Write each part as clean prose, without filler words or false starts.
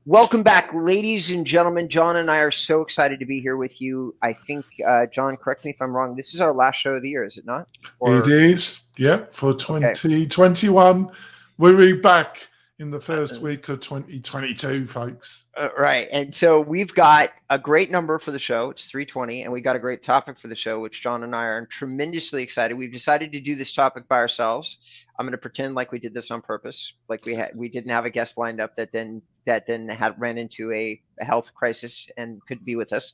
Welcome back, ladies and gentlemen. John and I are so excited to be here with you. I think, John, correct me if I'm wrong. This is our last show of the year, is it not? It Or is, yeah, for okay, 2021. We'll be back in the first week of 2022, folks. right. And so we've got a great number for the show. It's 320, and we got a great topic for the show, which John and I are tremendously excited. We've decided to do this topic by ourselves. I'm going to pretend like we did this on purpose, like we didn't have a guest lined up that then had ran into a health crisis and could be with us.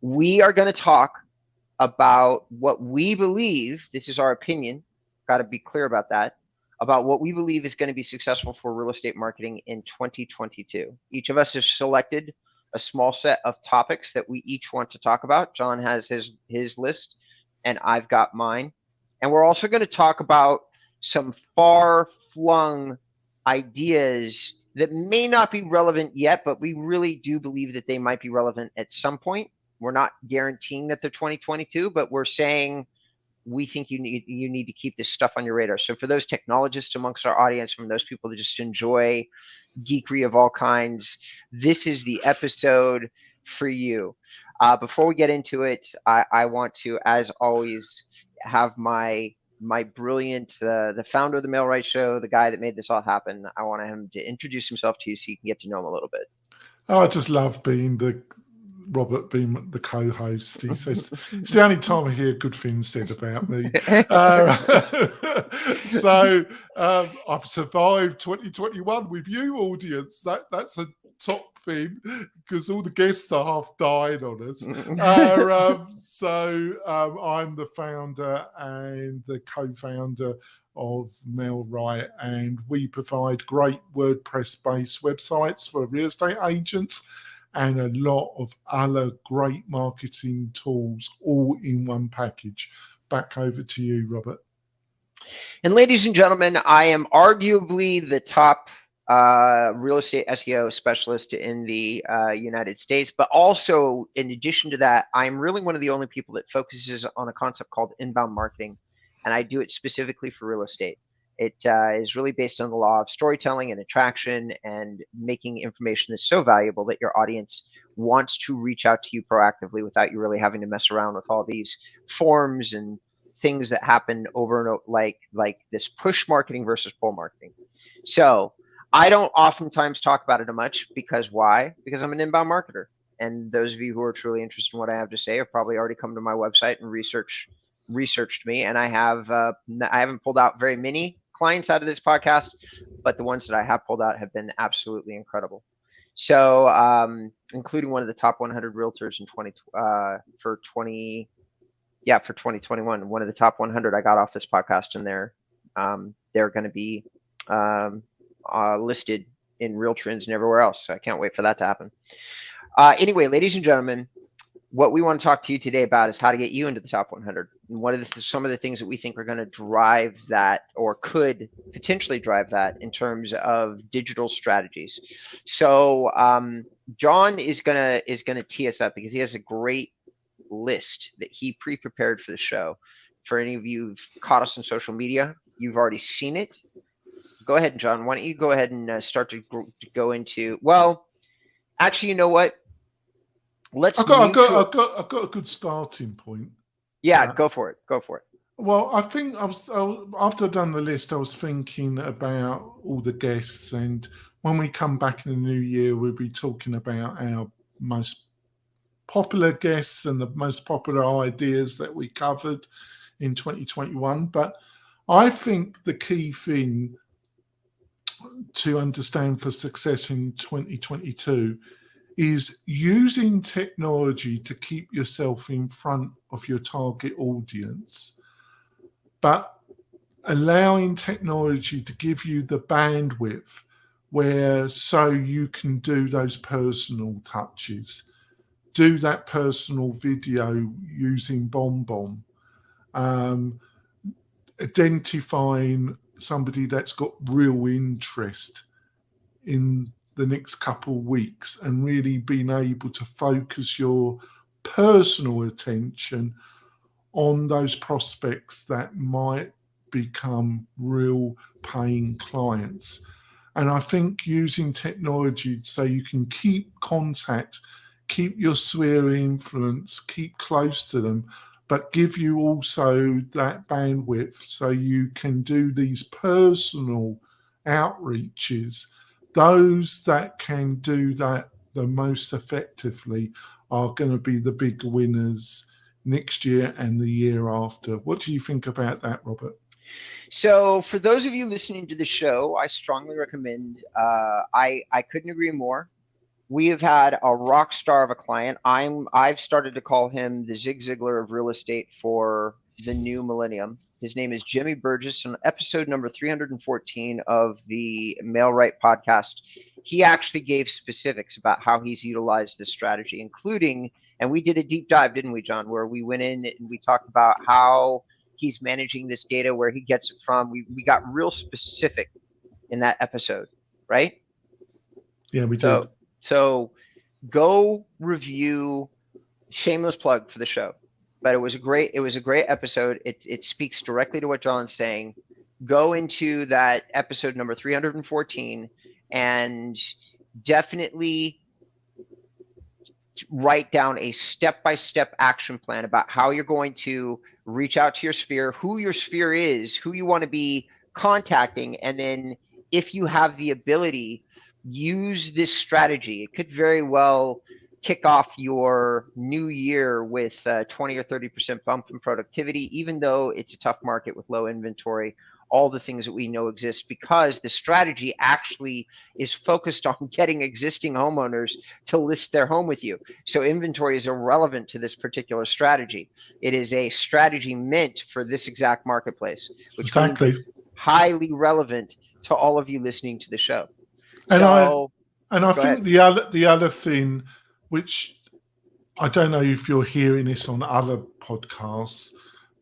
We are going to talk about what we believe. This is our opinion. Got to be clear about that. About what we believe is going to be successful for real estate marketing in 2022. Each of us has selected a small set of topics that we each want to talk about. John has his list, and I've got mine. And we're also going to talk about some far-flung ideas that may not be relevant yet, but we really do believe that they might be relevant at some point. We're not guaranteeing that they're 2022, but we're saying we think you need to keep this stuff on your radar. So for those technologists amongst our audience, from those people that just enjoy geekery of all kinds, this is the episode for you. Before we get into it, I want to, as always, have my brilliant, the founder of the Mail Right Show, the guy that made this all happen. I want him to introduce himself to you so you can get to know him a little bit. I just love being Robert being the co-host. He says it's the only time I hear good things said about me. So I've survived 2021 with you, audience. That's a top thing because all the guest staff died on us. I'm the founder and the co-founder of Mail Right, and we provide great WordPress-based websites for real estate agents and a lot of other great marketing tools all in one package. Back over to you, Robert. And ladies and gentlemen, I am arguably the top real estate SEO specialist in the United States, but also in addition to that, I'm really one of the only people that focuses on a concept called inbound marketing, and I do it specifically for real estate. It is really based on the law of storytelling and attraction and making information that's so valuable that your audience wants to reach out to you proactively without you really having to mess around with all these forms and things that happen over and over, like this push marketing versus pull marketing. So I don't oftentimes talk about it much because why? Because I'm an inbound marketer. And those of you who are truly interested in what I have to say have probably already come to my website and researched me. And I haven't pulled out very many clients out of this podcast, but the ones that I have pulled out have been absolutely incredible. So, including one of the top 100 realtors in 2021, one of the top 100 I got off this podcast, and they're going to be listed in Real Trends and everywhere else. So I can't wait for that to happen. Anyway, ladies and gentlemen, what we want to talk to you today about is how to get you into the top 100. And what are some of the things that we think are going to drive that, or could potentially drive that, in terms of digital strategies. So John is gonna tee us up because he has a great list that he pre-prepared for the show. For any of you who've caught us on social media, you've already seen it. Go ahead, John. Why don't you go ahead and start to go into? Well, actually, you know what? I've got a good starting point. Yeah, go for it. Well, I think after I've done the list, I was thinking about all the guests, and when we come back in the new year, we'll be talking about our most popular guests and the most popular ideas that we covered in 2021. But I think the key thing to understand for success in 2022 is using technology to keep yourself in front of your target audience, but allowing technology to give you the bandwidth so you can do those personal touches, do that personal video using BombBomb, identifying somebody that's got real interest in the next couple of weeks and really being able to focus your personal attention on those prospects that might become real paying clients. And I think using technology so you can keep contact, keep your sphere of influence, keep close to them, but give you also that bandwidth so you can do these personal outreaches. Those that can do that the most effectively are going to be the big winners next year and the year after. What do you think about that, Robert? So for those of you listening to the show, I strongly recommend, I couldn't agree more. We have had a rock star of a client. I've started to call him the Zig Ziglar of real estate for the new millennium. His name is Jimmy Burgess. On episode number 314 of the Mail Right podcast, he actually gave specifics about how he's utilized this strategy, including, and we did a deep dive, didn't we, John, where we went in and we talked about how he's managing this data, where he gets it from. We got real specific in that episode, right? Yeah, we did. So go review, shameless plug for the show, but it was a great episode. It speaks directly to what John's saying. Go into that episode number 314 and definitely write down a step-by-step action plan about how you're going to reach out to your sphere, who your sphere is, who you want to be contacting, and then if you have the ability, use this strategy. It could very well kick off your new year with 20 or 30% bump in productivity, even though it's a tough market with low inventory, all the things that we know exist, because the strategy actually is focused on getting existing homeowners to list their home with you. So inventory is irrelevant to this particular strategy. It is a strategy meant for this exact marketplace, which exactly means highly relevant to all of you listening to the show. And I think the other thing, which I don't know if you're hearing this on other podcasts,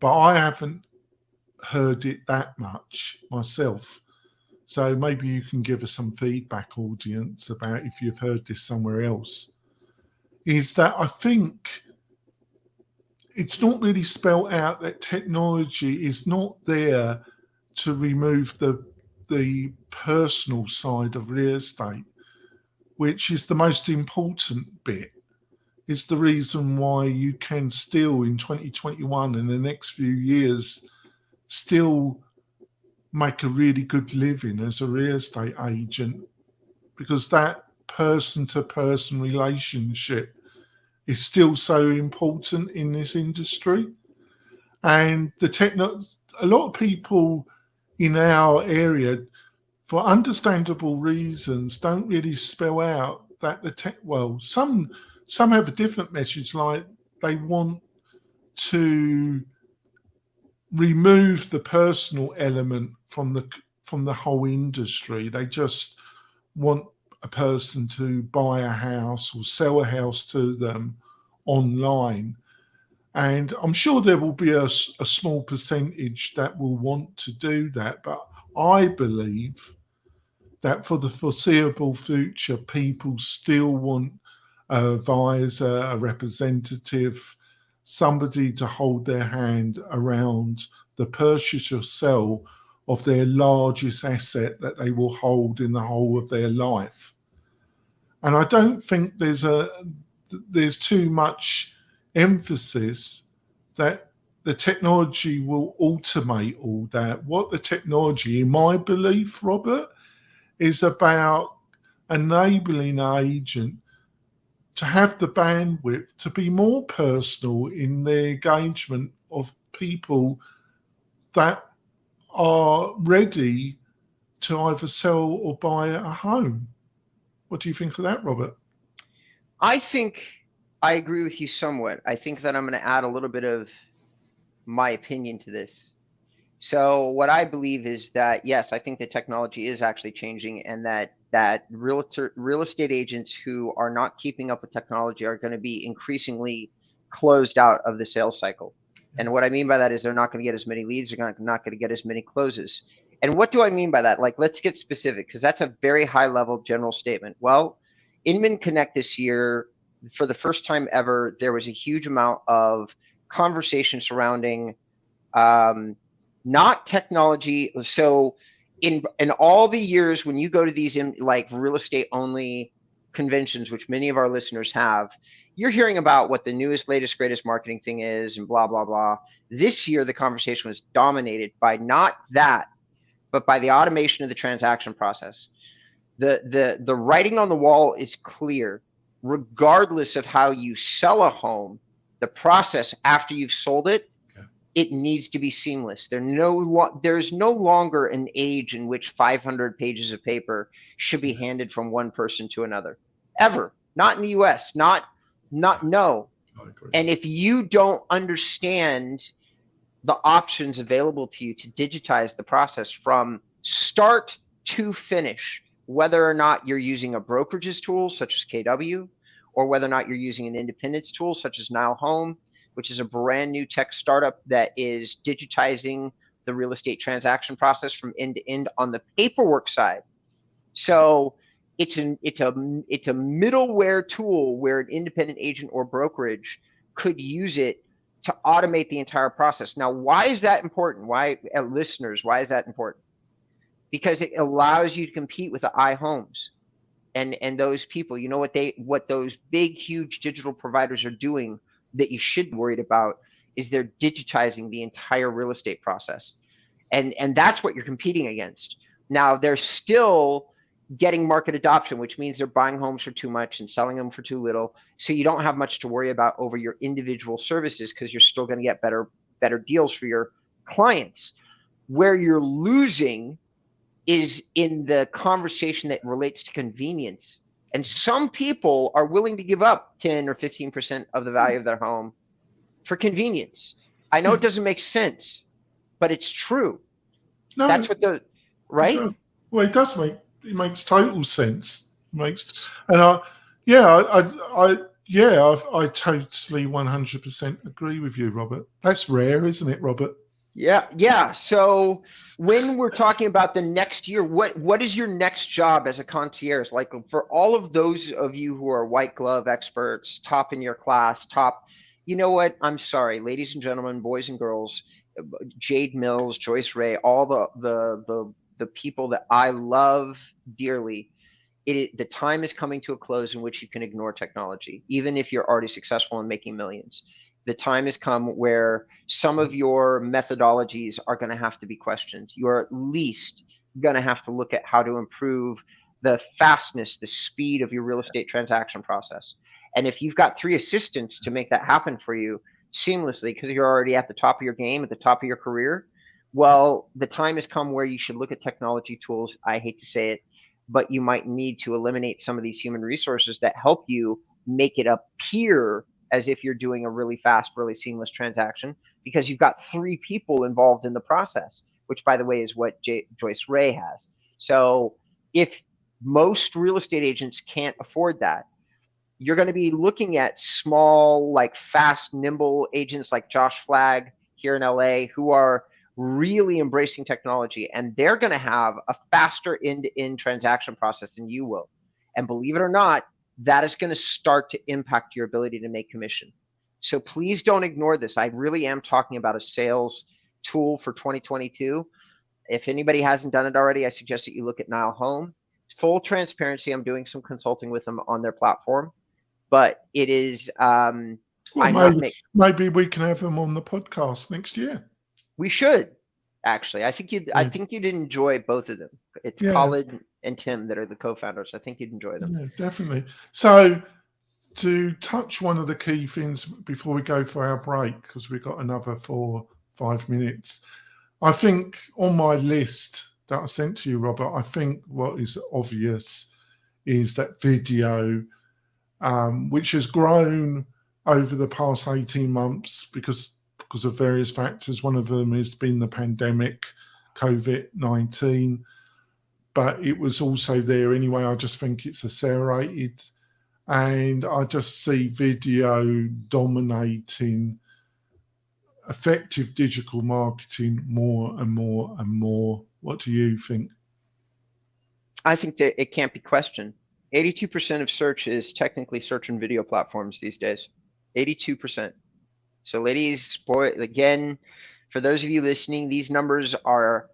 but I haven't heard it that much myself. So maybe you can give us some feedback, audience, about if you've heard this somewhere else. Is that I think it's not really spelled out that technology is not there to remove the personal side of real estate, which is the most important bit. It's the reason why you can still, in 2021 and the next few years, still make a really good living as a real estate agent, because that person-to-person relationship is still so important in this industry. And a lot of people in our area, for understandable reasons, don't really spell out that some have a different message, like they want to remove the personal element from the whole industry. They just want a person to buy a house or sell a house to them online. And I'm sure there will be a small percentage that will want to do that. But I believe that for the foreseeable future, people still want an advisor, a representative, somebody to hold their hand around the purchase or sell of their largest asset that they will hold in the whole of their life. And I don't think there's too much emphasis that the technology will automate all that. What the technology, in my belief, Robert, is about enabling an agent to have the bandwidth to be more personal in their engagement of people that are ready to either sell or buy a home. What do you think of that, Robert? I think I agree with you somewhat. I think that I'm going to add a little bit of my opinion to this. So what I believe is that, yes, I think the technology is actually changing, and that real estate agents who are not keeping up with technology are going to be increasingly closed out of the sales cycle. And what I mean by that is they're not going to get as many leads, they're not going to get as many closes. And what do I mean by that? Like, let's get specific, because that's a very high level general statement. Well, Inman Connect this year, for the first time ever, there was a huge amount of conversation surrounding not technology. So in all the years when you go to these like real estate only conventions, which many of our listeners have, you're hearing about what the newest, latest, greatest marketing thing is and blah, blah, blah. This year, the conversation was dominated by not that, but by the automation of the transaction process. The writing on the wall is clear. Regardless of how you sell a home, the process after you've sold it, it needs to be seamless. There's no longer an age in which 500 pages of paper should be handed from one person to another, ever. Not in the US, no. And if you don't understand the options available to you to digitize the process from start to finish, whether or not you're using a brokerage's tool such as KW, or whether or not you're using an independence tool such as Nile Home, which is a brand new tech startup that is digitizing the real estate transaction process from end to end on the paperwork side. So it's a middleware tool where an independent agent or brokerage could use it to automate the entire process. Now, why is that important? Why, listeners, why is that important? Because it allows you to compete with the iHomes and those people. You know what those big, huge digital providers are doing that you should be worried about is they're digitizing the entire real estate process. And that's what you're competing against. Now, they're still getting market adoption, which means they're buying homes for too much and selling them for too little. So you don't have much to worry about over your individual services because you're still going to get better deals for your clients. Where you're losing is in the conversation that relates to convenience. And some people are willing to give up 10 or 15% of the value of their home for convenience. I know it doesn't make sense, but it's true. No, that's what right? It does makes total sense. I totally 100% agree with you, Robert. That's rare, isn't it, Robert? Yeah. So when we're talking about the next year, what is your next job as a concierge? Like for all of those of you who are white glove experts, top in your class, you know what? I'm sorry, ladies and gentlemen, boys and girls, Jade Mills, Joyce Ray, all the people that I love dearly. The time is coming to a close in which you can ignore technology, even if you're already successful in making millions. The time has come where some of your methodologies are going to have to be questioned. You're at least going to have to look at how to improve the fastness, the speed of your real estate transaction process. And if you've got 3 assistants to make that happen for you seamlessly, because you're already at the top of your game, at the top of your career, well, the time has come where you should look at technology tools. I hate to say it, but you might need to eliminate some of these human resources that help you make it appear as if you're doing a really fast, really seamless transaction, because you've got 3 people involved in the process, which, by the way, is what Joyce Ray has. So if most real estate agents can't afford that, you're going to be looking at small, like fast, nimble agents like Josh Flagg here in LA who are really embracing technology, and they're going to have a faster end-to-end transaction process than you will. And believe it or not, that is going to start to impact your ability to make commission. So please don't ignore this. I really am talking about a sales tool for 2022. If anybody hasn't done it already, I suggest that you look at Nile Home. Full transparency, I'm doing some consulting with them on their platform, but it is maybe we can have them on the podcast next year. We should, actually. I think you'd enjoy both of them. It's Colin and Tim that are the co-founders. I think you'd enjoy them. Yeah, definitely. So to touch one of the key things before we go for our break, because we've got another 4-5 minutes, I think on my list that I sent to you, Robert, I think what is obvious is that video, which has grown over the past 18 months because of various factors. One of them has been the pandemic, COVID-19, but it was also there anyway. I just think it's accelerated, and I just see video dominating effective digital marketing more and more and more. What do you think? I think that it can't be questioned. 82% of search is technically search and video platforms these days. 82%. So ladies, boy, again, for those of you listening, these numbers are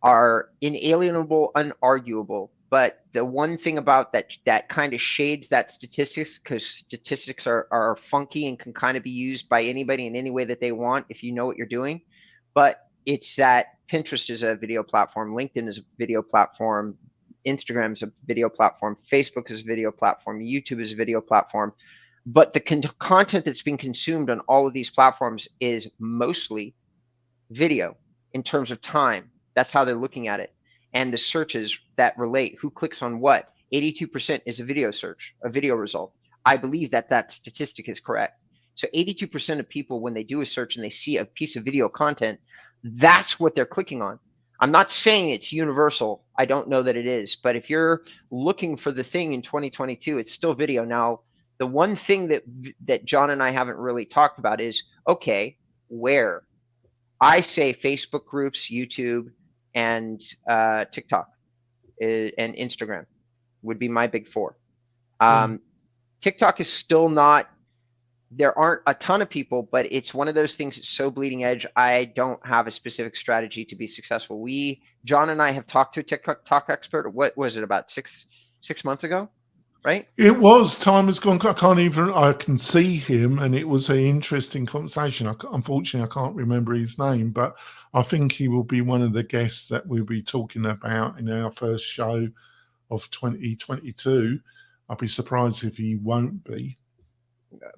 are inalienable, unarguable. But the one thing about that kind of shades that statistics, because statistics are funky and can kind of be used by anybody in any way that they want if you know what you're doing. But it's that Pinterest is a video platform, LinkedIn is a video platform, Instagram is a video platform, Facebook is a video platform, YouTube is a video platform. But the content that's being consumed on all of these platforms is mostly video in terms of time. That's how they're looking at it. And the searches that relate, who clicks on what, 82% is a video search, a video result. I believe that that statistic is correct. So 82% of people, when they do a search and they see a piece of video content, that's what they're clicking on. I'm not saying it's universal. I don't know that it is. But if you're looking for the thing in 2022, it's still video. Now, the one thing that John and I haven't really talked about is, okay, where? I say Facebook groups, YouTube, and TikTok and Instagram would be my big four. TikTok is still not, there aren't a ton of people, but it's one of those things that's so bleeding edge. I don't have a specific strategy to be successful. John and I have talked to a TikTok expert. What was it, about six months ago? Right? It was. Time has gone. I can see him, and it was an interesting conversation. Unfortunately, I can't remember his name, but I think he will be one of the guests that we'll be talking about in our first show of 2022. I'll be surprised if he won't be.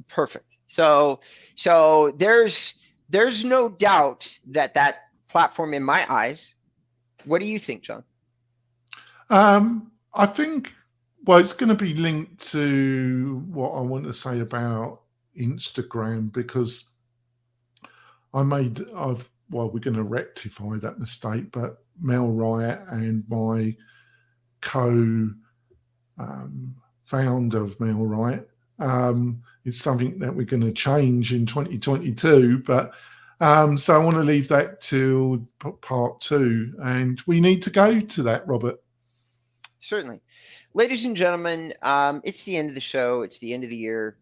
Perfect. So there's no doubt that platform in my eyes. What do you think, John? I think, well, it's going to be linked to what I want to say about Instagram, because we're going to rectify that mistake, but Mel Wright and my co-founder of Mel Wright, it's something that we're going to change in 2022, but so I want to leave that till part 2, and we need to go to that, Robert. Certainly. Ladies and gentlemen, it's the end of the show. It's the end of the year.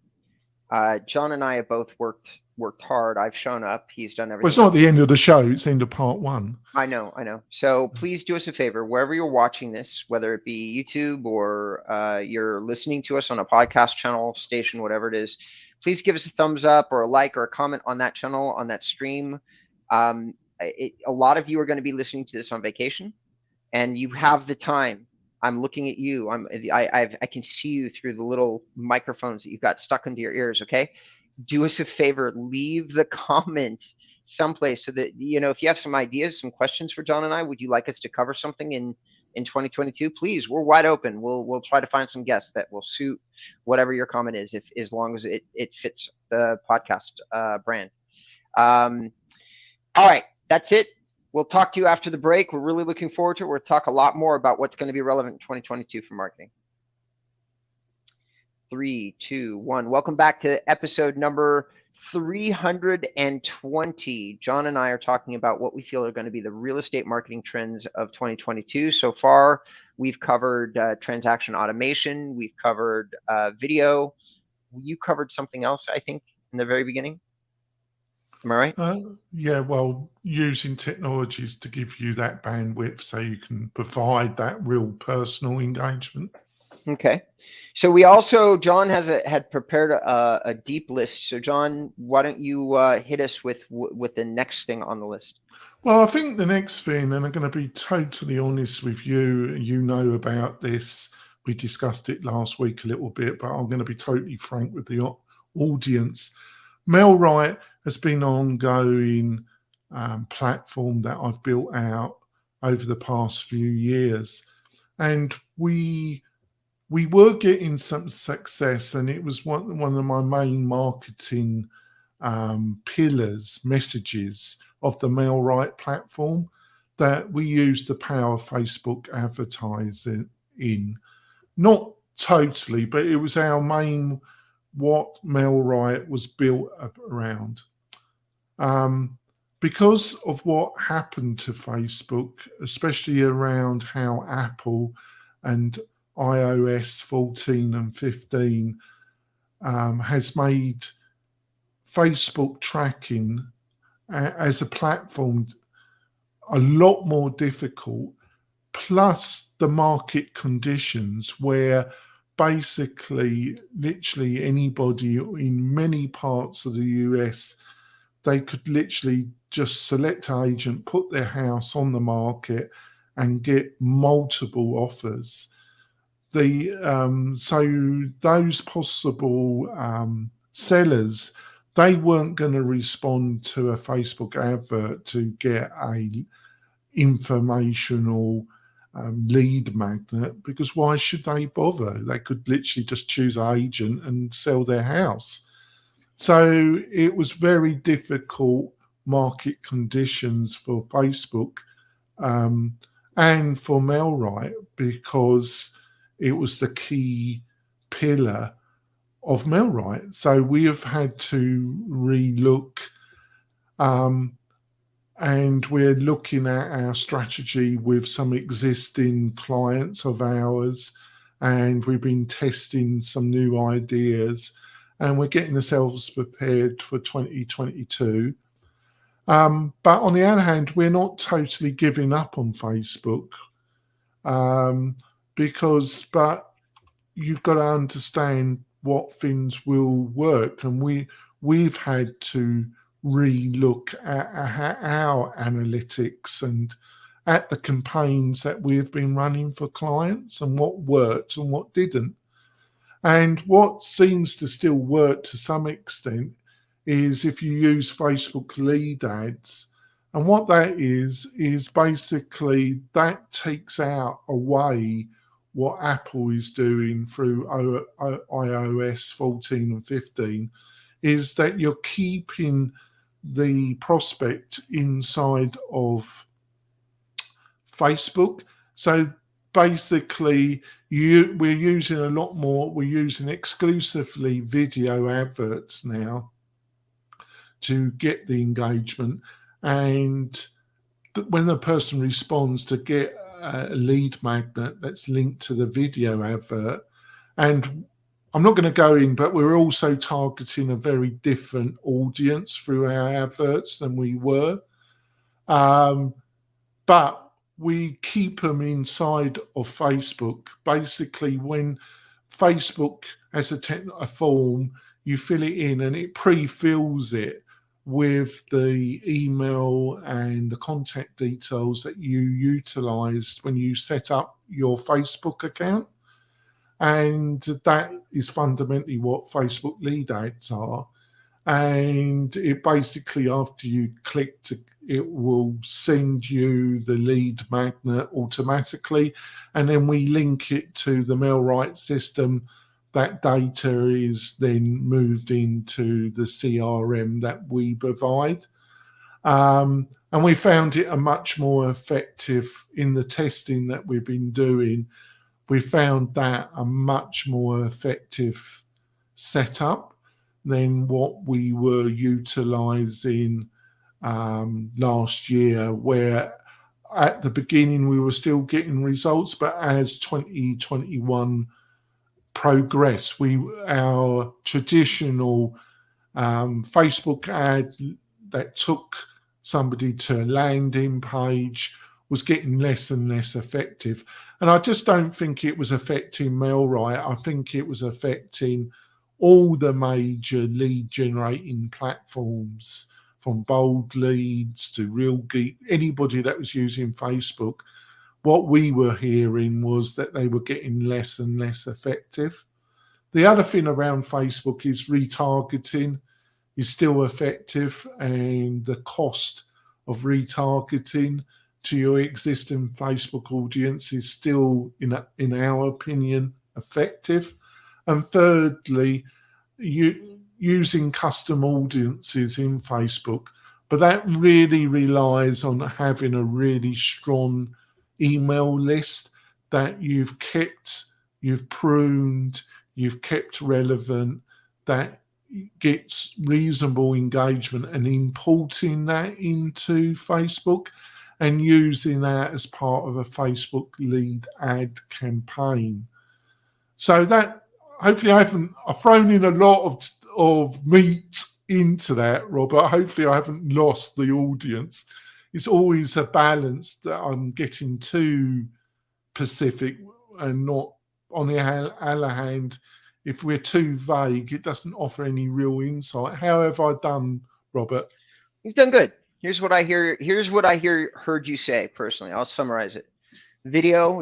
John and I have both worked hard. I've shown up. He's done everything. Well, it's not the end of the show. It's the end of part 1. I know. So please do us a favor, wherever you're watching this, whether it be YouTube or you're listening to us on a podcast channel, station, whatever it is, please give us a thumbs up or a like or a comment on that channel, on that stream. A lot of you are going to be listening to this on vacation, and you have the time. I'm looking at you. I can see you through the little microphones that you've got stuck into your ears. Okay, do us a favor, leave the comment someplace so that, if you have some ideas, some questions for John and I, would you like us to cover something in 2022? Please, we're wide open. We'll try to find some guests that will suit whatever your comment is, as long as it fits the podcast brand. All right, that's it. We'll talk to you after the break. We're really looking forward to it. We'll talk a lot more about what's going to be relevant in 2022 for marketing. 3, 2, 1. Welcome back to episode number 320. John and I are talking about what we feel are going to be the real estate marketing trends of 2022. So far, we've covered transaction automation. We've covered video. You covered something else, I think, in the very beginning. Am I right? Yeah, well, using technologies to give you that bandwidth so you can provide that real personal engagement. Okay. So we also, John had prepared a deep list. So John, why don't you hit us with the next thing on the list? Well, I think the next thing, and I'm going to be totally honest with you, you know about this. We discussed it last week a little bit, but I'm going to be totally frank with the audience. Mel Wright has been an ongoing platform that I've built out over the past few years. And we were getting some success, and it was one of my main marketing pillars, messages of the Mel Wright platform, that we use the power of Facebook advertising in. Not totally, but it was our main, what Mel Wright was built around. Because of what happened to Facebook, especially around how Apple and iOS 14 and 15 has made Facebook tracking as a platform a lot more difficult, plus the market conditions where basically literally anybody in many parts of the US, they could literally just select an agent, put their house on the market and get multiple offers. So those possible sellers, they weren't going to respond to a Facebook advert to get a informational lead magnet, because why should they bother? They could literally just choose an agent and sell their house. So it was very difficult market conditions for Facebook and for Mailrite, because it was the key pillar of Mailrite. So we have had to relook, and we're looking at our strategy with some existing clients of ours, and we've been testing some new ideas, and we're getting ourselves prepared for 2022. But on the other hand, we're not totally giving up on Facebook, but you've got to understand what things will work, and we've had to relook at our analytics and at the campaigns that we've been running for clients and what worked and what didn't. And what seems to still work to some extent is if you use Facebook lead ads. And what that is basically that takes away what Apple is doing through iOS 14 and 15, is that you're keeping the prospect inside of Facebook. So basically, we're using exclusively video adverts now to get the engagement. And when the person responds, to get a lead magnet that's linked to the video advert. And I'm not going to go in, but we're also targeting a very different audience through our adverts than we were. But we keep them inside of Facebook. Basically, when Facebook has a form, you fill it in and it pre-fills it with the email and the contact details that you utilized when you set up your Facebook account. And that is fundamentally what Facebook lead ads are. And it basically, after you click, it will send you the lead magnet automatically. And then we link it to the Mailrite system. That data is then moved into the CRM that we provide. And we found it a much more effective in the testing that we've been doing. We found that a much more effective setup than what we were utilizing last year, where at the beginning we were still getting results, but as 2021 progressed, our traditional Facebook ad that took somebody to a landing page was getting less and less effective. And I just don't think it was affecting Mailrite. I think it was affecting all the major lead generating platforms, from Bold Leads to Real Geek, anybody that was using Facebook. What we were hearing was that they were getting less and less effective. The other thing around Facebook is retargeting is still effective, and the cost of retargeting to your existing Facebook audience is still, in our opinion, effective. And thirdly, using custom audiences in Facebook, but that really relies on having a really strong email list that you've pruned, you've kept relevant, that gets reasonable engagement, and importing that into Facebook and using that as part of a Facebook lead ad campaign. So that, hopefully I've thrown in a lot of meat into that, Robert. Hopefully I haven't lost the audience it's always a balance that I'm getting too specific and not. On the other hand, if we're too vague, it doesn't offer any real insight. How have I done, Robert? You've done good. Here's what I heard you say personally. I'll summarize it.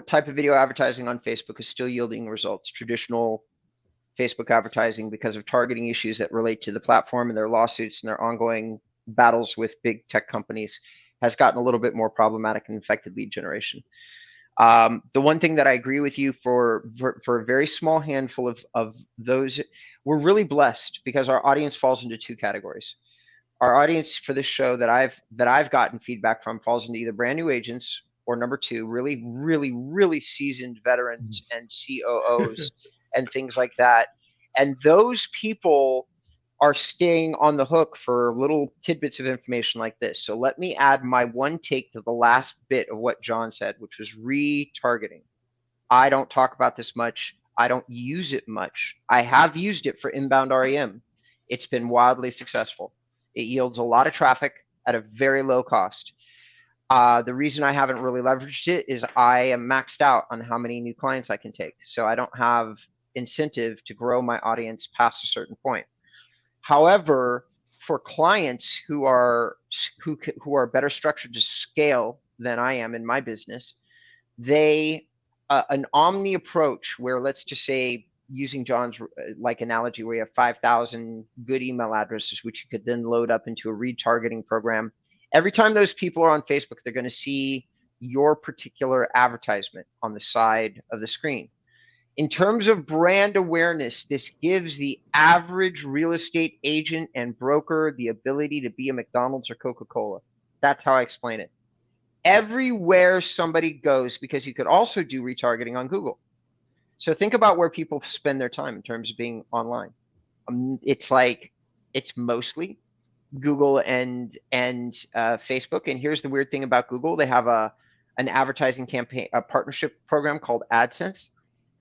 Type of video advertising on Facebook is still yielding results. Traditional Facebook advertising, because of targeting issues that relate to the platform and their lawsuits and their ongoing battles with big tech companies, has gotten a little bit more problematic and affected lead generation. The one thing that I agree with you for a very small handful of those, we're really blessed because our audience falls into two categories. Our audience for this show that I've gotten feedback from falls into either brand new agents or, number two, really, really, really seasoned veterans and COOs and things like that. And those people are staying on the hook for little tidbits of information like this. So let me add my one take to the last bit of what John said, which was retargeting. I don't talk about this much. I don't use it much. I have used it for inbound REM. It's been wildly successful. It yields a lot of traffic at a very low cost. The reason I haven't really leveraged it is I am maxed out on how many new clients I can take. So I don't have incentive to grow my audience past a certain point. However, for clients who are better structured to scale than I am in my business, they an Omni approach where, let's just say, using John's like analogy, where you have 5,000 good email addresses, which you could then load up into a retargeting program. Every time those people are on Facebook, they're going to see your particular advertisement on the side of the screen. In terms of brand awareness, this gives the average real estate agent and broker the ability to be a McDonald's or Coca-Cola. That's how I explain it. Everywhere somebody goes, because you could also do retargeting on Google. So think about where people spend their time in terms of being online. It's mostly Google and Facebook. And here's the weird thing about Google: they have an advertising campaign, a partnership program called AdSense.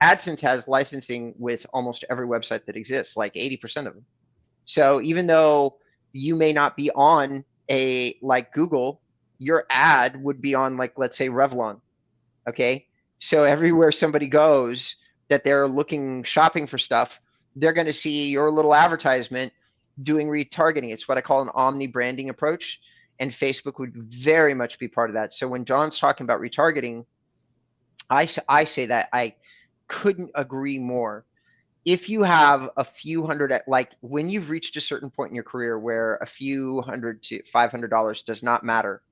AdSense has licensing with almost every website that exists, like 80% of them. So even though you may not be on like Google, your ad would be on, like, let's say, Revlon. Okay. So everywhere somebody goes that they're shopping for stuff, they're going to see your little advertisement doing retargeting. It's what I call an omni branding approach. And Facebook would very much be part of that. So when John's talking about retargeting, I say that I couldn't agree more. If you have a few hundred, like when you've reached a certain point in your career where a few $100 to $500 does not matter,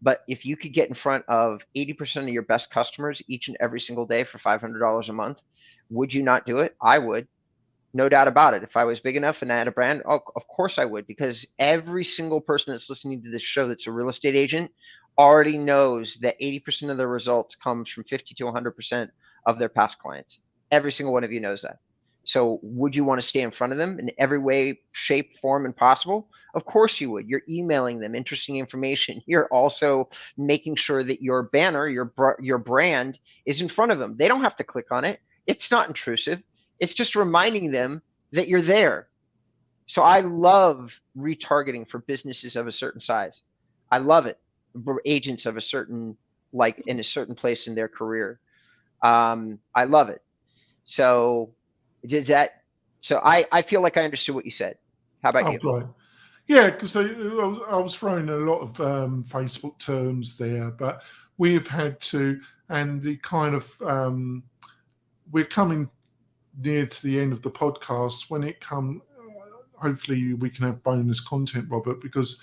but if you could get in front of 80% of your best customers each and every single day for $500 a month, would you not do it? I would. No doubt about it. If I was big enough and I had a brand, of course I would, because every single person that's listening to this show that's a real estate agent already knows that 80% of their results comes from 50 to 100% of their past clients. Every single one of you knows that. So would you want to stay in front of them in every way, shape, form, and possible? Of course you would. You're emailing them interesting information. You're also making sure that your banner, your brand is in front of them. They don't have to click on it. It's not intrusive. It's just reminding them that you're there. So I love retargeting for businesses of a certain size. I love it. Agents of a certain, like in a certain place in their career. I love it. So did that. So I feel like I understood what you said. How about you? Right. Yeah, because I was throwing a lot of Facebook terms there, but we've had to, and the kind of, we're coming near to the end of the podcast. When it comes, hopefully we can have bonus content, Robert, because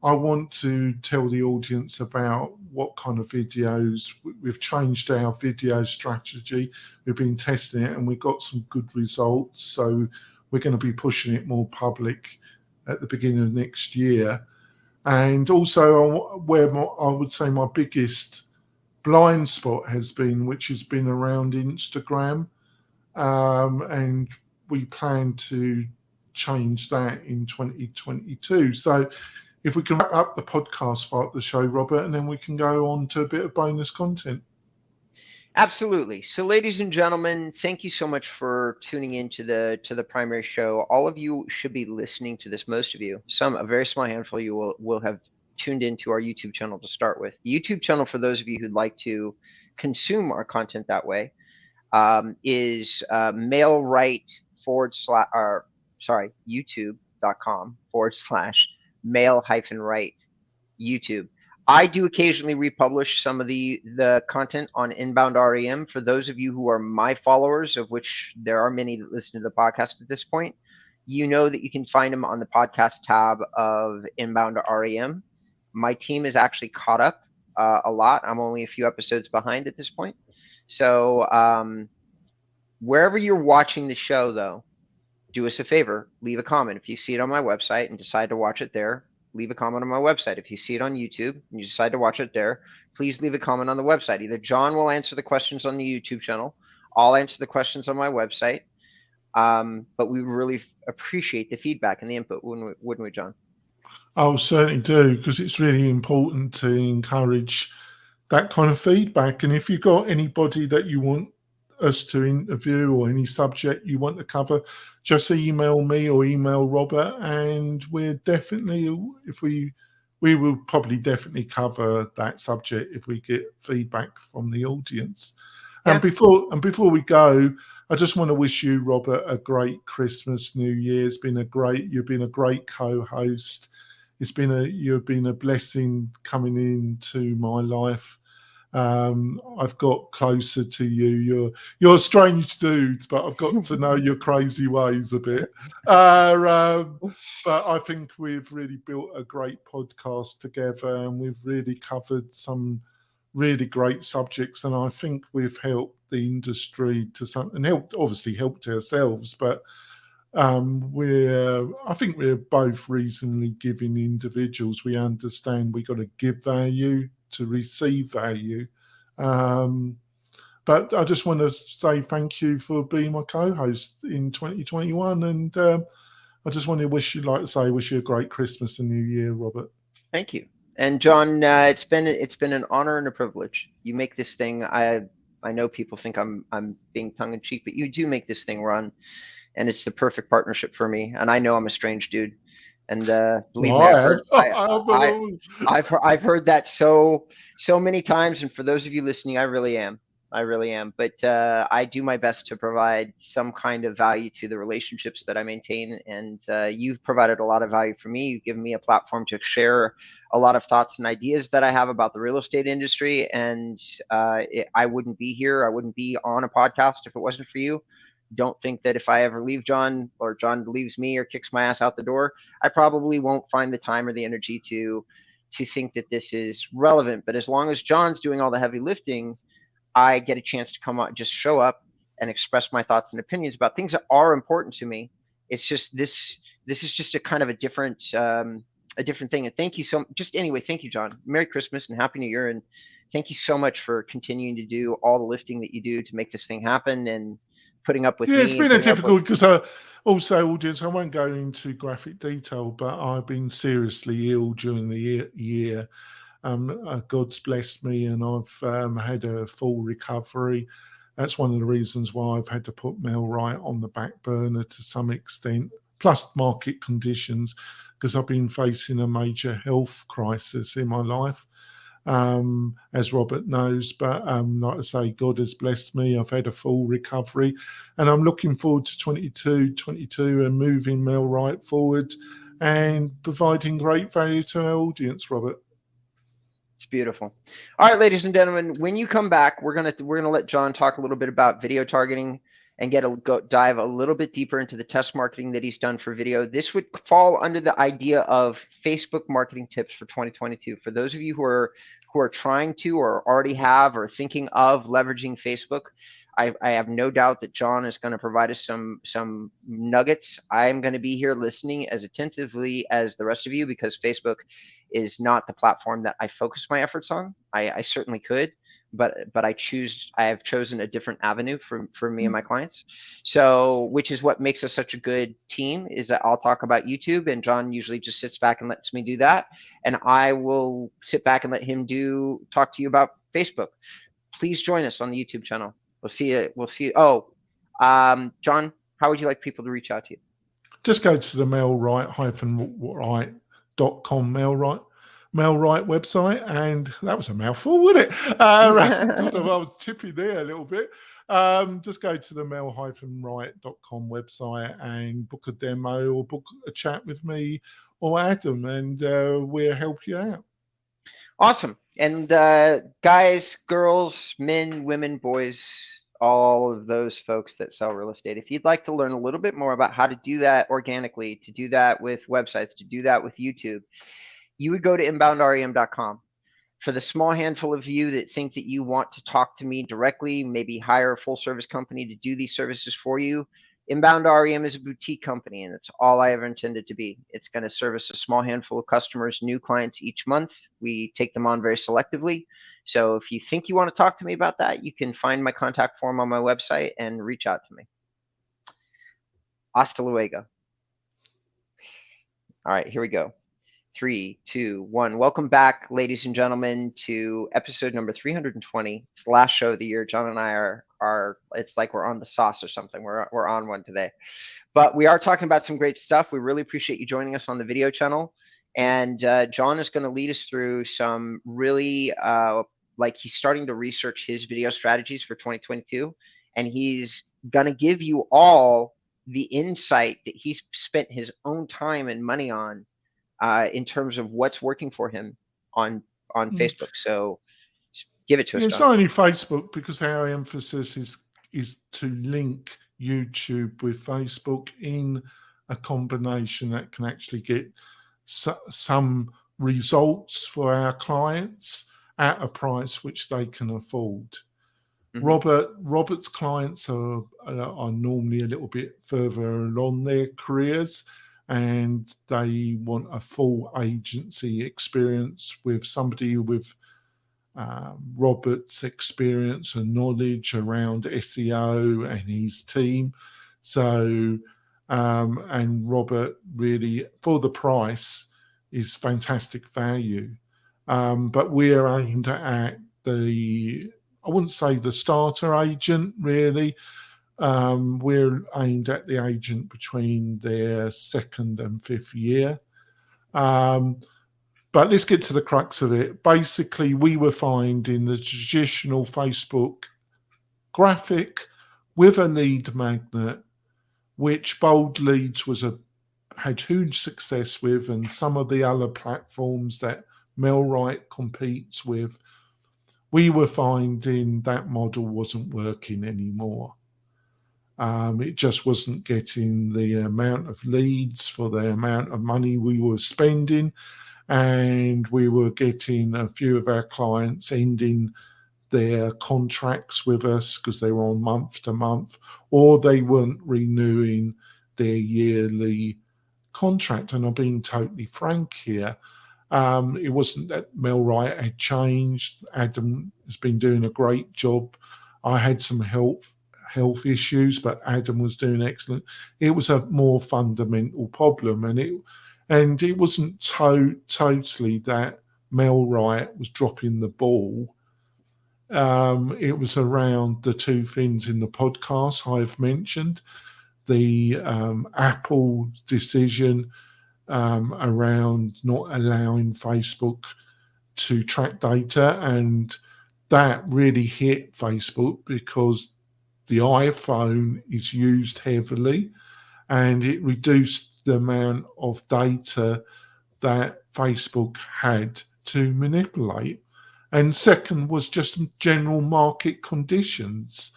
I want to tell the audience about what kind of videos. We've changed our video strategy. We've been testing it and we've got some good results. So we're going to be pushing it more public at the beginning of next year. And also where I would say my biggest blind spot has been, which has been around Instagram. And we plan to change that in 2022. So if we can wrap up the podcast part of the show, Robert, and then we can go on to a bit of bonus content. Absolutely. So, ladies and gentlemen, thank you so much for tuning in to the primary show. All of you should be listening to this. Most of you, a very small handful of you will have tuned into our YouTube channel to start with. The YouTube channel, for those of you who'd like to consume our content that way, is youtube.com/mail-right YouTube. I do occasionally republish some of the content on Inbound REM. For those of you who are my followers, of which there are many that listen to the podcast at this point, you know that you can find them on the podcast tab of Inbound REM. My team is actually caught up a lot. I'm only a few episodes behind at this point. So wherever you're watching the show, though, do us a favor, leave a comment. If you see it on my website and decide to watch it there, leave a comment on my website. If you see it on YouTube and you decide to watch it there, please leave a comment on the website. Either John will answer the questions on the YouTube channel, I'll answer the questions on my website. But we really appreciate the feedback and the input, wouldn't we, John? I'll certainly do, because it's really important to encourage that kind of feedback. And if you've got anybody that you want us to interview or any subject you want to cover, just email me or email Robert, and we're definitely, we will probably definitely cover that subject if we get feedback from the audience. Yeah. And before we go, I just want to wish you, Robert, a great Christmas, New Year. You've been a great co-host. You've been a blessing coming into my life. I've got closer to you. You're a strange dude, but I've got to know your crazy ways a bit. But I think we've really built a great podcast together, and we've really covered some really great subjects. And I think we've helped the industry and obviously helped ourselves. But I think we're both reasonably giving individuals. We understand we got to give value to receive value. But I just want to say thank you for being my co-host in 2021, and I just want to wish you a great Christmas and New Year, Robert. Thank you. And John, it's been an honor and a privilege. You make this thing. I know people think I'm being tongue in cheek, but you do make this thing run, and it's the perfect partnership for me. And I know I'm a strange dude. And believe me, I've heard that so many times. And for those of you listening, I really am. But I do my best to provide some kind of value to the relationships that I maintain. And you've provided a lot of value for me. You've given me a platform to share a lot of thoughts and ideas that I have about the real estate industry. And I wouldn't be here. I wouldn't be on a podcast if it wasn't for you. Don't think that if I ever leave John, or John leaves me or kicks my ass out the door, I probably won't find the time or the energy to think that this is relevant. But as long as John's doing all the heavy lifting, I get a chance to come out, just show up and express my thoughts and opinions about things that are important to me. It's just this is just a kind of a different thing. And thank you thank you, John. Merry Christmas and Happy New Year. And thank you so much for continuing to do all the lifting that you do to make this thing happen, and putting up with me. It's been a difficult, because also, audience, I won't go into graphic detail, but I've been seriously ill during the year. God's blessed me, and I've had a full recovery. That's one of the reasons why I've had to put MailRight on the back burner to some extent, plus market conditions, because I've been facing a major health crisis in my life. As Robert knows, but like I say, God has blessed me. I've had a full recovery, and I'm looking forward to 2022 and moving MailRight forward and providing great value to our audience, Robert. It's beautiful. All right, ladies and gentlemen, when you come back, we're gonna let John talk a little bit about video targeting and dive a little bit deeper into the test marketing that he's done for video. This would fall under the idea of Facebook marketing tips for 2022. For those of you who are trying to, or already have, or thinking of leveraging Facebook, I have no doubt that John is going to provide us some nuggets. I'm going to be here listening as attentively as the rest of you, because Facebook is not the platform that I focus my efforts on. I certainly could, but I have chosen a different avenue for me and my clients. So, which is what makes us such a good team, is that I'll talk about YouTube, and John usually just sits back and lets me do that, and I will sit back and let him talk to you about Facebook. Please join us on the YouTube channel. We'll see you. Oh, John, how would you like people to reach out to you? Just go to the MailRight-right.com MailRight Mailrite website, and that was a mouthful, wasn't it? God, I was tipping there a little bit. Just go to the mail-right.com website and book a demo or book a chat with me or Adam, and we'll help you out. Awesome. And guys, girls, men, women, boys, all of those folks that sell real estate, if you'd like to learn a little bit more about how to do that organically, to do that with websites, to do that with YouTube, you would go to inboundrem.com. For the small handful of you that think that you want to talk to me directly, maybe hire a full service company to do these services for you, Inbound REM is a boutique company, and it's all I ever intended to be. It's going to service a small handful of customers, new clients each month. We take them on very selectively. So if you think you want to talk to me about that, you can find my contact form on my website and reach out to me. Hasta luego. All right, here we go. 3, 2, 1. Welcome back, ladies and gentlemen, to episode number 320. It's the last show of the year. John and I are it's like we're on the sauce or something. We're on one today. But we are talking about some great stuff. We really appreciate you joining us on the video channel. And John is going to lead us through some really, like he's starting to research his video strategies for 2022. And he's going to give you all the insight that he's spent his own time and money on in terms of what's working for him on Facebook. So give it to us. It's not only Facebook, because our emphasis is to link YouTube with Facebook in a combination that can actually get some results for our clients at a price which they can afford. Mm-hmm. Robert's clients are normally a little bit further along their careers, and they want a full agency experience with somebody with Robert's experience and knowledge around SEO and his team. So, and Robert really, for the price, is fantastic value. But we're aimed at I wouldn't say the starter agent, really. We're aimed at the agent between their 2nd and 5th year. But let's get to the crux of it. Basically, we were finding the traditional Facebook graphic with a lead magnet, which Bold Leads had huge success with, and some of the other platforms that Mailrite competes with, we were finding that model wasn't working anymore. It just wasn't getting the amount of leads for the amount of money we were spending, and we were getting a few of our clients ending their contracts with us because they were on month to month, or they weren't renewing their yearly contract. And I'm being totally frank here. It wasn't that Mailrite had changed. Adam has been doing a great job. I had some health issues, but Adam was doing excellent. It was a more fundamental problem, and it wasn't totally that Mailrite was dropping the ball. It was around the two things in the podcast I've mentioned, the Apple decision around not allowing Facebook to track data, and that really hit Facebook because the iPhone is used heavily, and it reduced the amount of data that Facebook had to manipulate. And second was just general market conditions.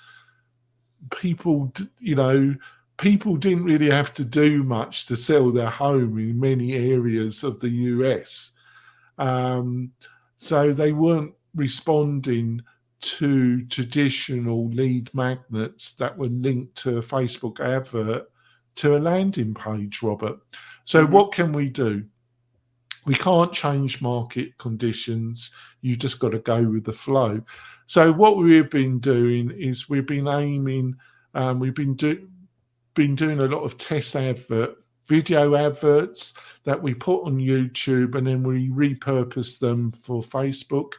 People didn't really have to do much to sell their home in many areas of the US. So they weren't responding to traditional lead magnets that were linked to a Facebook advert to a landing page, Robert. So what can we do? We can't change market conditions. You just got to go with the flow. So what we've been doing is we've been doing a lot of test video adverts that we put on YouTube, and then we repurpose them for Facebook.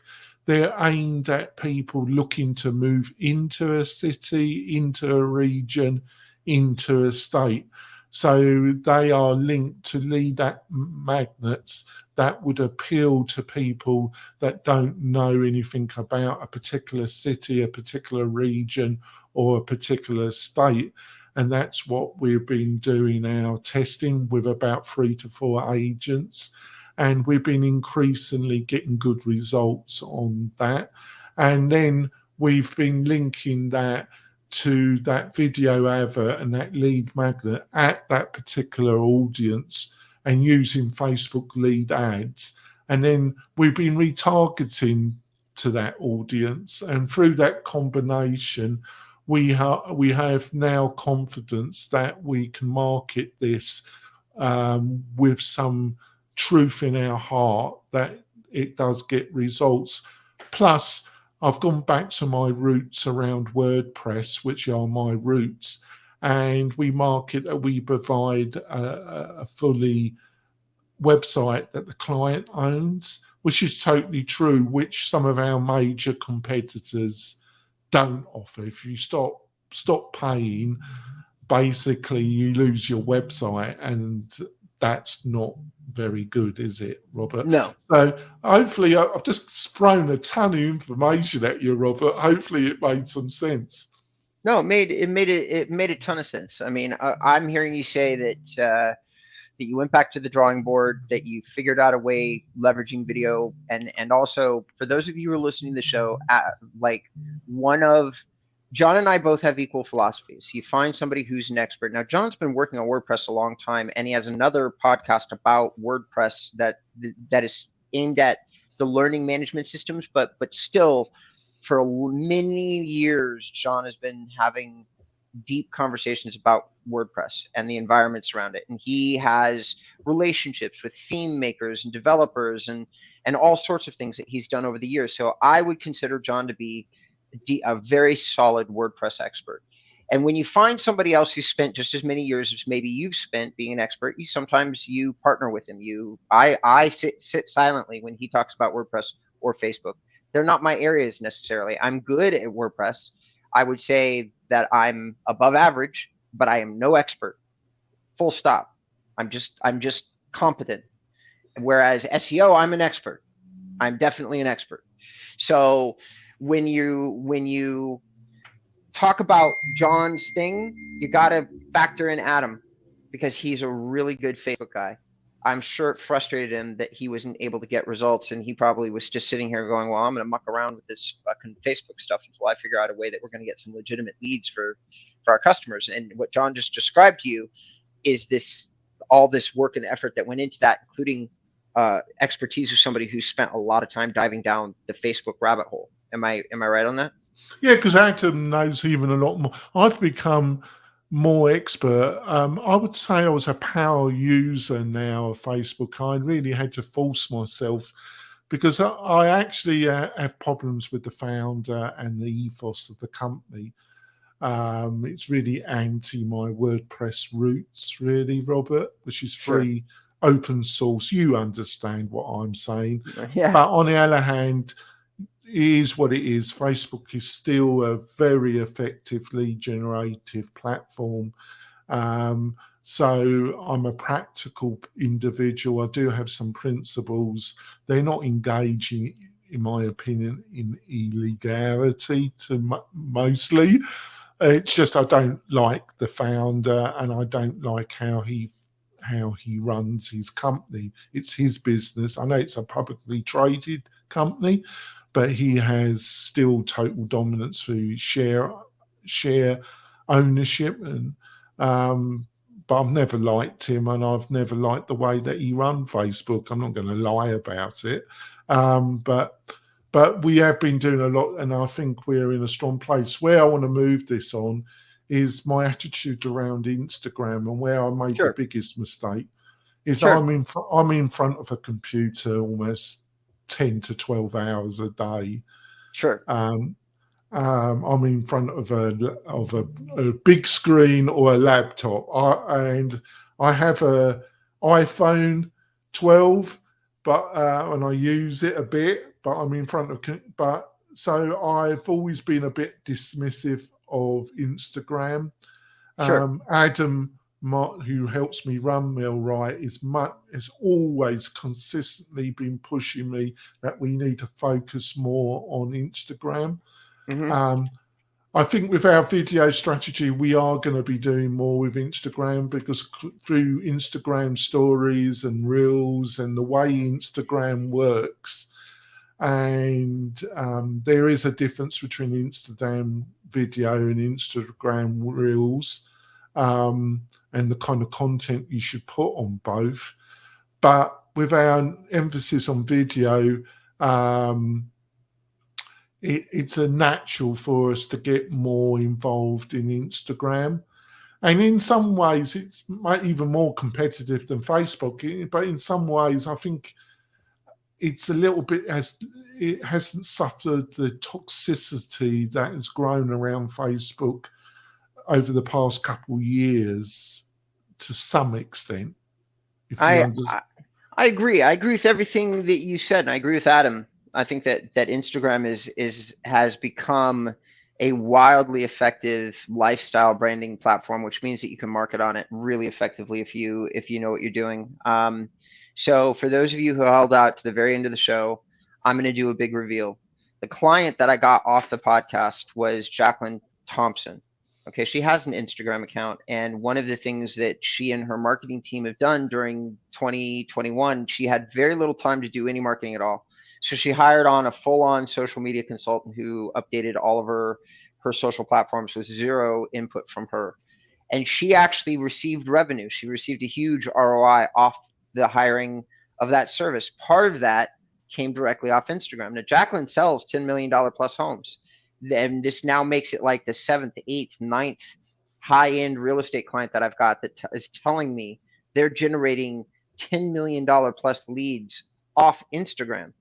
They're aimed at people looking to move into a city, into a region, into a state. So they are linked to lead magnets that would appeal to people that don't know anything about a particular city, a particular region, or a particular state. And that's what we've been doing our testing with about 3 to 4 agents. And we've been increasingly getting good results on that. And then we've been linking that to that video advert and that lead magnet at that particular audience and using Facebook lead ads. And then we've been retargeting to that audience. And through that combination, we have now confidence that we can market this with some truth in our heart that it does get results. Plus, I've gone back to my roots around WordPress, which are my roots, and we provide a fully website that the client owns, which is totally true, which some of our major competitors don't offer. If you stop paying, basically you lose your website, and that's not very good, is it, Robert? No. So hopefully I've just thrown a ton of information at you, Robert. Hopefully it made some sense. No, it made a ton of sense. I mean, I'm hearing you say that you went back to the drawing board, that you figured out a way leveraging video, and also for those of you who are listening to the show, like one of John and I both have equal philosophies. You find somebody who's an expert. Now, John's been working on WordPress a long time, and he has another podcast about WordPress that is aimed at the learning management systems, but still, for many years, John has been having deep conversations about WordPress and the environments around it. And he has relationships with theme makers and developers and all sorts of things that he's done over the years. So I would consider John to be a very solid WordPress expert. And when you find somebody else who spent just as many years as maybe you've spent being an expert, sometimes you partner with him. I sit silently when he talks about WordPress or Facebook. They're not my areas necessarily. I'm good at WordPress. I would say that I'm above average, but I am no expert. Full stop. I'm just competent. Whereas SEO, I'm an expert. I'm definitely an expert. So when you talk about John's thing, you got to factor in Adam, because he's a really good Facebook guy. I'm sure it frustrated him that he wasn't able to get results, and he probably was just sitting here going, well, I'm going to muck around with this fucking Facebook stuff until I figure out a way that we're going to get some legitimate leads for our customers. And what John just described to you is all this work and effort that went into that, including expertise of somebody who spent a lot of time diving down the Facebook rabbit hole. Am I right on that? Yeah, because Adam knows even a lot more. I've become more expert. I would say I was a power user now of Facebook. I really had to force myself, because I actually have problems with the founder and the ethos of the company. It's really anti my WordPress roots, really, Robert, which is free, open source. You understand what I'm saying. Yeah. But on the other hand, it is what it is. Facebook is still a very effective lead generative platform. So I'm a practical individual. I do have some principles. They're not engaging, in my opinion, in illegality mostly. It's just I don't like the founder, and I don't like how he runs his company. It's his business. I know it's a publicly traded company, but he has still total dominance through share ownership, and but I've never liked him, and I've never liked the way that he run Facebook. I'm not going to lie about it, but we have been doing a lot, and I think we're in a strong place. Where I want to move this on is my attitude around Instagram, and where I made the biggest mistake is I'm in front of a computer almost 10 to 12 hours a day. I'm in front of a big screen or a laptop. And I have a iPhone 12, and I use it a bit, but I'm in front of, so I've always been a bit dismissive of Instagram. Adam who helps me run Millwright, is always consistently been pushing me that we need to focus more on Instagram. Mm-hmm. I think with our video strategy, we are going to be doing more with Instagram, because through Instagram stories and reels and the way Instagram works, and there is a difference between Instagram video and Instagram reels, and the kind of content you should put on both. But with our emphasis on video, it's a natural for us to get more involved in Instagram. And in some ways, it's even more competitive than Facebook. But in some ways, I think it's a little bit, it hasn't suffered the toxicity that has grown around Facebook over the past couple of years to some extent. If you I, understand. I agree. I agree with everything that you said, and I agree with Adam. I think that Instagram has become a wildly effective lifestyle branding platform, which means that you can market on it really effectively if you know what you're doing. So for those of you who held out to the very end of the show, I'm going to do a big reveal. The client that I got off the podcast was Jacqueline Thompson. Okay, she has an Instagram account, and one of the things that she and her marketing team have done during 2021, she had very little time to do any marketing at all. So she hired on a full-on social media consultant who updated all of her social platforms with zero input from her. And she actually received revenue. She received a huge ROI off the hiring of that service. Part of that came directly off Instagram. Now, Jacqueline sells $10 million plus homes. And this now makes it like the 7th, 8th, 9th high-end real estate client that I've got that is telling me they're generating $10 million plus leads off Instagram.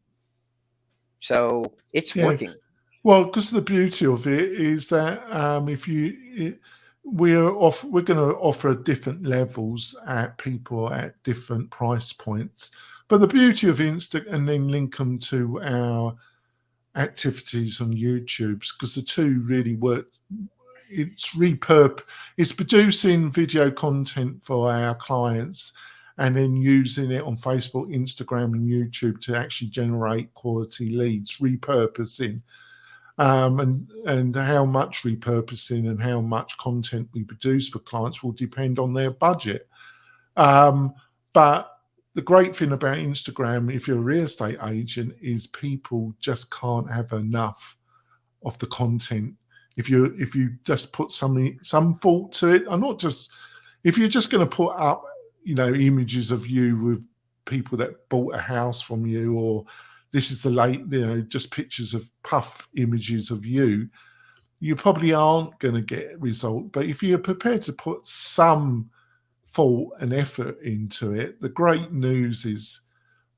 So it's working. Well, because the beauty of it is that we're going to offer different levels at people at different price points. But the beauty of and then link them to our activities on YouTube, because the two really work. It's producing video content for our clients and then using it on Facebook, Instagram, and YouTube to actually generate quality leads, repurposing. And how much repurposing and how much content we produce for clients will depend on their budget. But the great thing about Instagram, if you're a real estate agent, is people just can't have enough of the content. If you just put some thought to it, and not just if you're just going to put up, images of you with people that bought a house from you, or this is just pictures of puff images of you, you probably aren't going to get a result. But if you're prepared to put some thought and effort into it, the great news is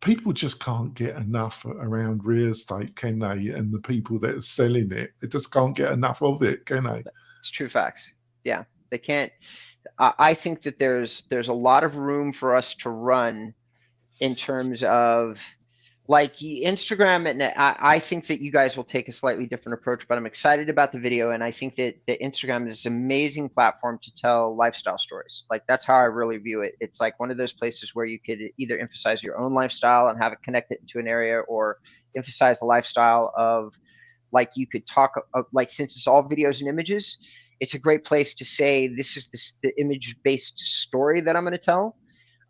people just can't get enough around real estate, can they? And the people that are selling it, they just can't get enough of it, can they? It's true facts. Yeah, they can't. I think that there's a lot of room for us to run in terms of like Instagram, and I think that you guys will take a slightly different approach, but I'm excited about the video, and I think that Instagram is an amazing platform to tell lifestyle stories. Like that's how I really view it. It's like one of those places where you could either emphasize your own lifestyle and have it connected to an area, or emphasize the lifestyle of, like, you could talk like, since it's all videos and images, it's a great place to say this is the image-based story that I'm going to tell.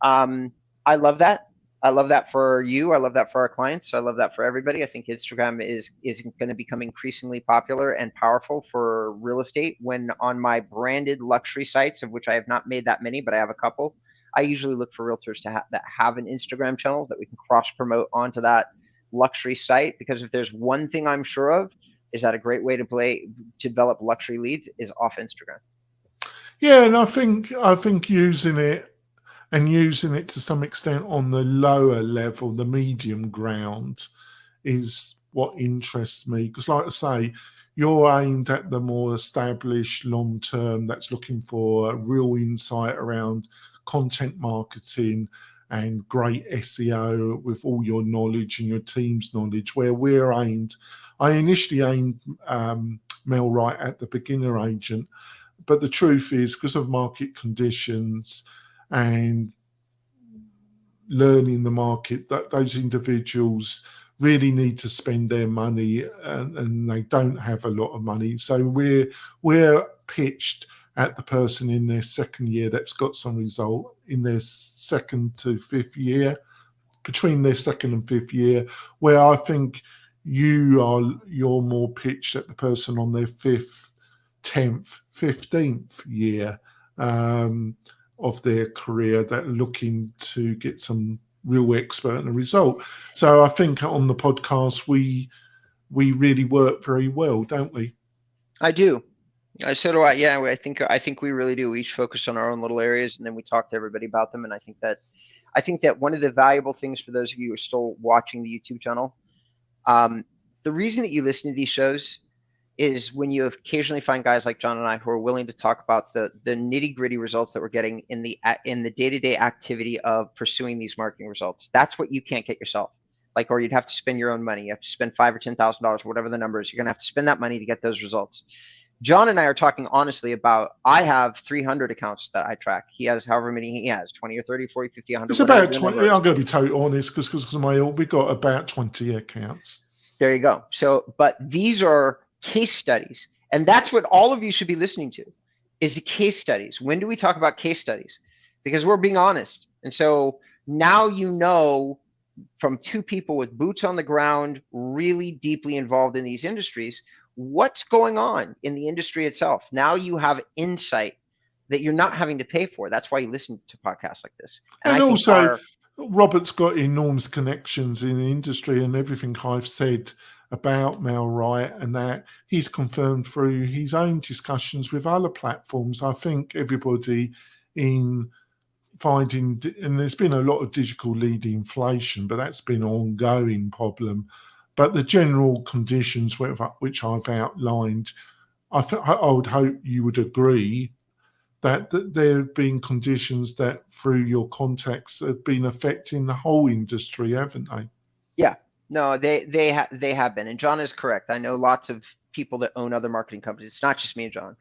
I love that. I love that for you. I love that for our clients. I love that for everybody. I think Instagram is going to become increasingly popular and powerful for real estate. When on my branded luxury sites, of which I have not made that many, but I have a couple, I usually look for realtors that have an Instagram channel that we can cross promote onto that luxury site. Because if there's one thing I'm sure of, is that a great way to develop luxury leads is off Instagram. Yeah, and I think using it to some extent on the lower level, the medium ground, is what interests me. Because, like I say, you're aimed at the more established long term that's looking for a real insight around content marketing and great SEO with all your knowledge and your team's knowledge. Where I initially aimed Millwright at the beginner agent, but the truth is, because of market conditions and learning the market, that those individuals really need to spend their money, and they don't have a lot of money. So we're pitched at the person in their second year that's got some result, in their second to fifth year, between their second and fifth year, where I think you're more pitched at the person on their fifth, 10th, 15th year of their career, that are looking to get some real expert and a result. So I think on the podcast we really work very well, don't we? I do. So do I. Yeah, I think we really do. We each focus on our own little areas, and then we talk to everybody about them. And I think that one of the valuable things for those of you who are still watching the YouTube channel, the reason that you listen to these shows is when you occasionally find guys like John and I who are willing to talk about the nitty-gritty results that we're getting in the day-to-day activity of pursuing these marketing results. That's what you can't get yourself. Like, or you'd have to spend your own money. You have to spend $5,000 or $10,000, whatever the number is. You're going to have to spend that money to get those results. John and I are talking honestly about, I have 300 accounts that I track. He has however many he has, 20 or 30, 40, 50, 100. It's about 20. I'm going to be totally honest, because we've got about 20 accounts. There you go. So, but these are case studies. And that's what all of you should be listening to, is the case studies. When do we talk about case studies? Because we're being honest. And so now you know, from two people with boots on the ground, really deeply involved in these industries, what's going on in the industry itself. Now you have insight that you're not having to pay for. That's why you listen to podcasts like this. And also, Robert's got enormous connections in the industry, and everything I've said about MailRight and that, he's confirmed through his own discussions with other platforms. I think everybody in finding, and there's been a lot of digital lead inflation, but that's been an ongoing problem. But the general conditions which I've outlined, I would hope you would agree that there have been conditions that, through your contacts, have been affecting the whole industry, haven't they? Yeah, no, they have been. And John is correct. I know lots of people that own other marketing companies. It's not just me and John.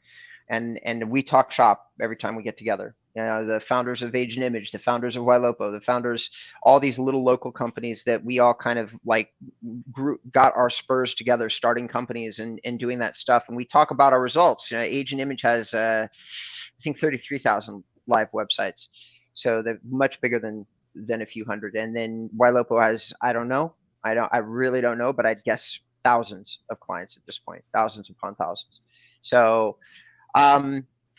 And we talk shop every time we get together. You know, the founders of Age and Image, the founders of Ylopo, the founders, all these little local companies that we all kind of like got our spurs together, starting companies and doing that stuff. And we talk about our results. You know, Age and Image has, I think, 33,000 live websites. So they're much bigger than a few hundred. And then Ylopo has, I don't know. I really don't know, but I'd guess thousands of clients at this point, thousands upon thousands. So,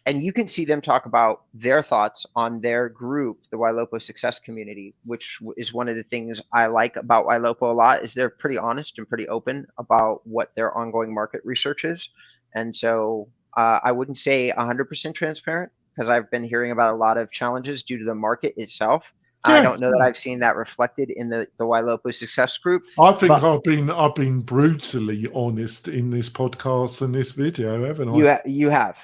and you can see them talk about their thoughts on their group, the Ylopo Success Community, which is one of the things I like about Ylopo a lot, is they're pretty honest and pretty open about what their ongoing market research is. And so I wouldn't say 100% transparent, because I've been hearing about a lot of challenges due to the market itself. I don't know that I've seen that reflected in the Ylopo Success Group. I think I've been brutally honest in this podcast and this video, haven't I? You have,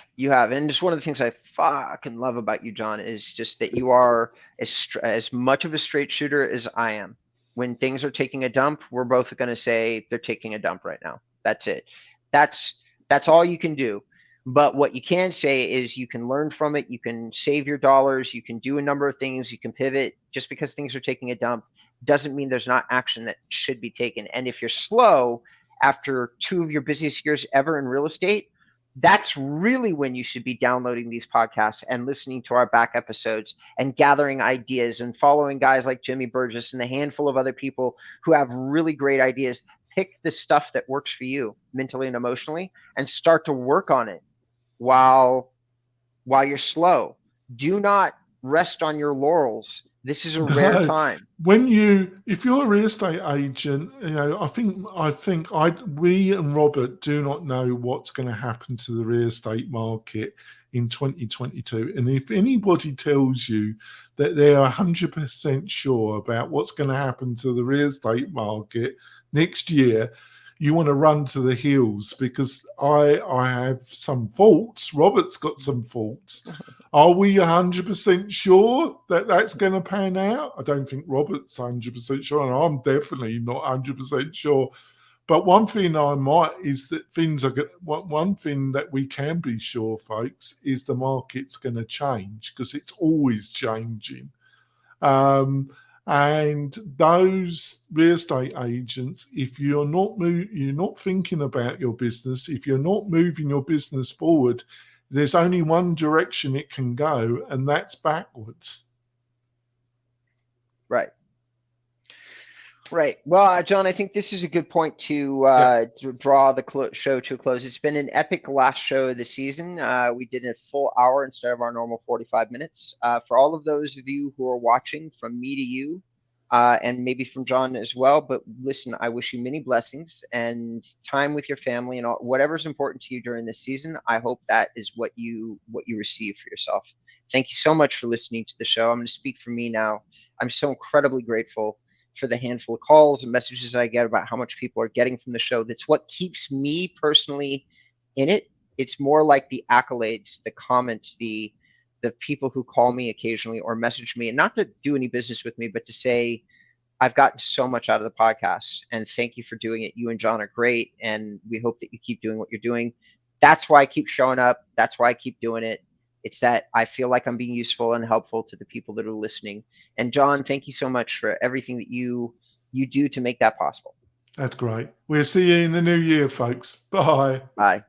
and just one of the things I fucking love about you, John, is just that you are as much of a straight shooter as I am. When things are taking a dump, we're both going to say they're taking a dump right now. That's it. That's all you can do. But what you can say is you can learn from it. You can save your dollars. You can do a number of things. You can pivot. Just because things are taking a dump doesn't mean there's not action that should be taken. And if you're slow after 2 of your busiest years ever in real estate, that's really when you should be downloading these podcasts and listening to our back episodes and gathering ideas and following guys like Jimmy Burgess and a handful of other people who have really great ideas. Pick the stuff that works for you mentally and emotionally and start to work on it while you're slow. Do not rest on your laurels. This is a rare time. If you're a real estate agent, you know, I think we and Robert do not know what's going to happen to the real estate market in 2022. And if anybody tells you that they're 100% sure about what's going to happen to the real estate market next year, you want to run to the hills, because I have some faults. Robert's got some faults. Are we 100% sure that that's going to pan out? I don't think Robert's 100% sure, and I'm definitely not 100% sure. But one thing I might is that one thing that we can be sure, folks, is the market's going to change because it's always changing. And those real estate agents, if you're not thinking about your business, if you're not moving your business forward, there's only one direction it can go, and that's backwards. Right. Right. Well, John, I think this is a good point to draw the show to a close. It's been an epic last show of the season. We did a full hour instead of our normal 45 minutes. For all of those of you who are watching, from me to you, and maybe from John as well. But listen, I wish you many blessings and time with your family and whatever's important to you during this season. I hope that is what you receive for yourself. Thank you so much for listening to the show. I'm going to speak for me now. I'm so incredibly grateful for the handful of calls and messages I get about how much people are getting from the show. That's what keeps me personally in it. It's more like the accolades, the comments, the people who call me occasionally or message me, and not to do any business with me, but to say, I've gotten so much out of the podcast and thank you for doing it. You and John are great. And we hope that you keep doing what you're doing. That's why I keep showing up. That's why I keep doing it. It's that I feel like I'm being useful and helpful to the people that are listening. And John, thank you so much for everything that you do to make that possible. That's great. We'll see you in the new year, folks. Bye. Bye.